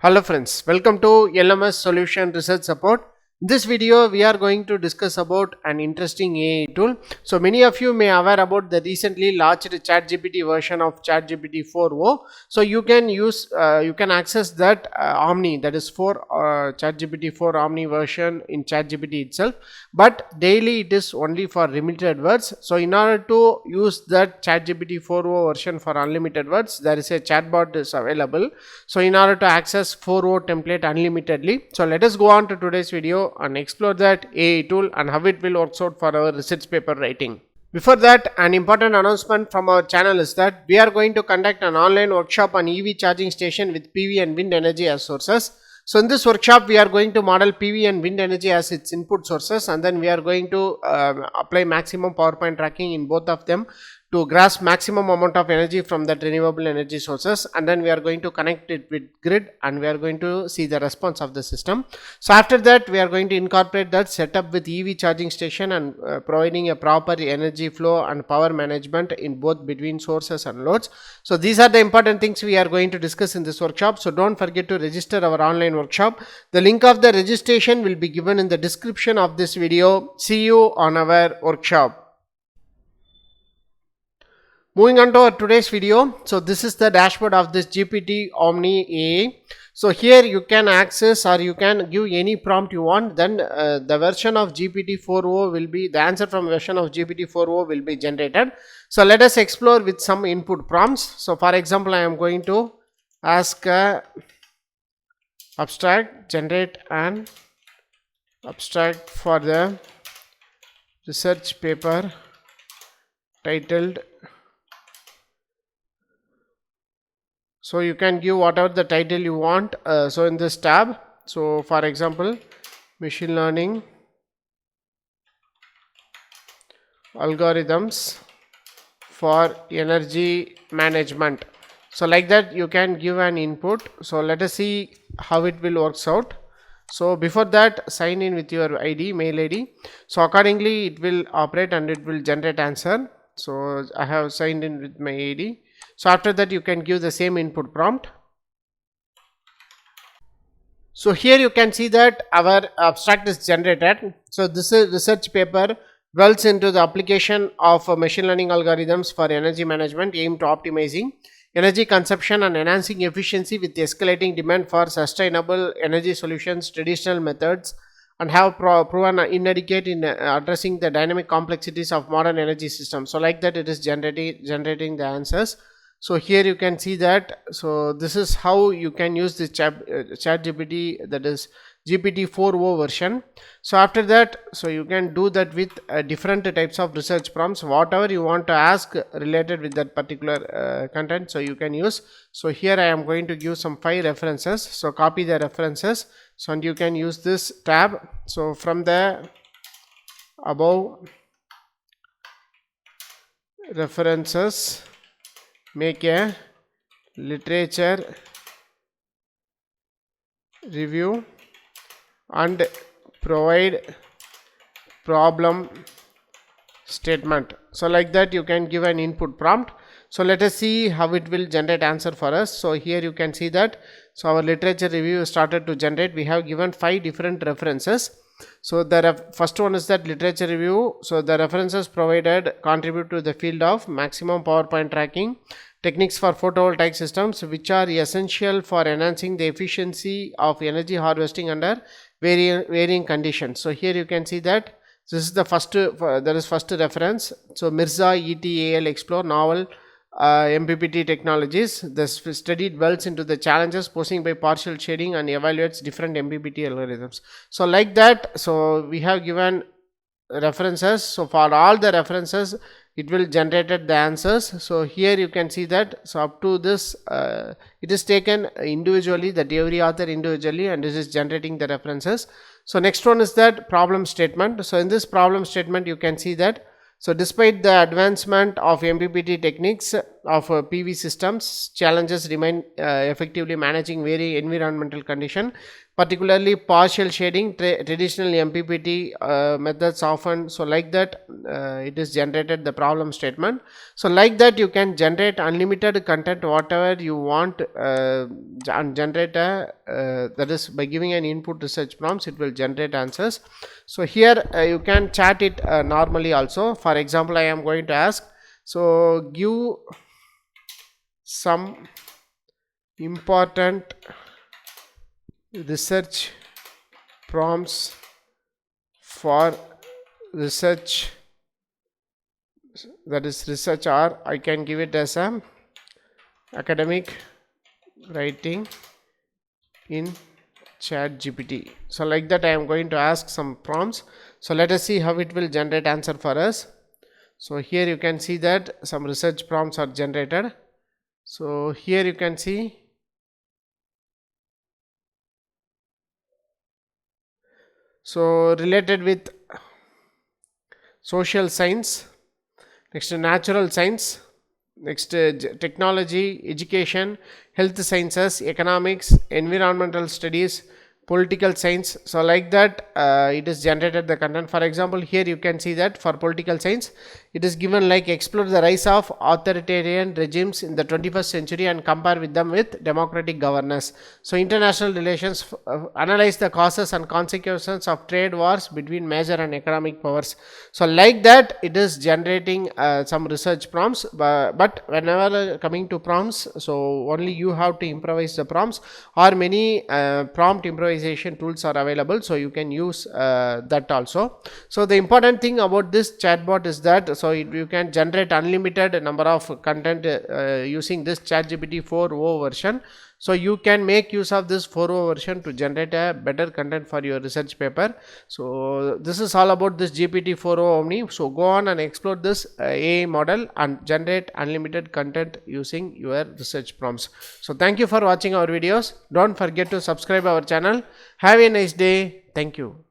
Hello friends, welcome to LMS Solution Research Support. In this video, we are going to discuss about an interesting AI tool. So many of you may aware about the recently launched ChatGPT version of Chatgpt-4. So you can use, you can access that Omni, that is for Chatgpt-4 Omni version in ChatGPT itself. But daily it is only for limited words. So in order to use that Chatgpt-4 version for unlimited words, there is a chatbot is available. So in order to access 4o template unlimitedly, so let us go on to today's video and explore that AI tool and how it will work out for our research paper writing. Before that, an important announcement from our channel is that we are going to conduct an online workshop on EV charging station with PV and wind energy as sources. So in this workshop, we are going to model PV and wind energy as its input sources, and then we are going to apply maximum power point tracking in both of them to grasp maximum amount of energy from that renewable energy sources, and then we are going to connect it with grid and we are going to see the response of the system. So after that, we are going to incorporate that setup with EV charging station and providing a proper energy flow and power management in both between sources and loads. So these are the important things we are going to discuss in this workshop. So don't forget to register our online workshop. The link of the registration will be given in the description of this video. See you on our workshop. Moving on to our today's video. So this is the dashboard of this gptomni.AI. So here you can access or you can give any prompt you want. Then the version of GPT-4o will be, the answer from version of GPT-4o will be generated. So let us explore with some input prompts. So for example, I am going to ask abstract, generate an abstract for the research paper titled. So you can give whatever the title you want. So in this tab, so for example, machine learning algorithms for energy management. So like that you can give an input. So let us see how it will works out. So before that, sign in with your ID, mail ID. So accordingly it will operate and it will generate answer. So I have signed in with my ID. So after that you can give the same input prompt. So here you can see that our abstract is generated. So this is research paper dwells into the application of machine learning algorithms for energy management aimed to optimizing energy consumption and enhancing efficiency with escalating demand for sustainable energy solutions, traditional methods, and have proven inadequate in addressing the dynamic complexities of modern energy systems. So like that it is generating the answers. So here you can see that. So this is how you can use this ChatGPT, that is GPT-4o version. So after that, so you can do that with different types of research prompts, whatever you want to ask related with that particular content. So you can use. So here I am going to give some 5 references. So copy the references. So and you can use this tab. So from the above references, make a literature review and provide problem statement. So like that you can give an input prompt. So let us see how it will generate answer for us. So here you can see that. So our literature review started to generate. We have given 5 different references. So the first one is that literature review. So the references provided contribute to the field of maximum power point tracking, techniques for photovoltaic systems, which are essential for enhancing the efficiency of energy harvesting under varying conditions. So here you can see that this is the first, there is first reference. So Mirza et al. Explore novel MPPT technologies. The study dwells into the challenges posing by partial shading and evaluates different MPPT algorithms. So like that, so we have given references. So for all the references it will generated the answers. So here you can see that. So up to this it is taken individually, that every author individually, and this is generating the references. So next one is that problem statement. So in this problem statement you can see that. So despite the advancement of MPPT techniques, of PV systems, challenges remain effectively managing very environmental condition, particularly partial shading. Traditional MPPT methods often, so like that it is generated the problem statement. So like that you can generate unlimited content whatever you want, and generate a that is by giving an input research prompts, it will generate answers. So here you can chat it normally also. For example, I am going to ask, so give some important research prompts for research, that is research, or I can give it as a academic writing in Chatgpt. So like that I am going to ask some prompts. So let us see how it will generate answer for us. So here you can see that some research prompts are generated. So here you can see so related with social science, next natural science, next technology, education, health sciences, economics, environmental studies, political science. So like that it is generated the content. For example, here you can see that for political science it is given like explore the rise of authoritarian regimes in the 21st century and compare with them with democratic governance. So international relations, analyze the causes and consequences of trade wars between major and economic powers. So like that it is generating some research prompts, but whenever coming to prompts, so only you have to improvise the prompts, or many prompt improvisation tools are available, so you can use that also. So the important thing about this chatbot is that you can generate unlimited number of content using this Chatgpt-4 version. So you can make use of this 4.0 version to generate a better content for your research paper. So this is all about this GPT-4 Omni. So go on and explore this AI model and generate unlimited content using your research prompts. So thank you for watching our videos. Don't forget to subscribe our channel. Have a nice day. Thank you.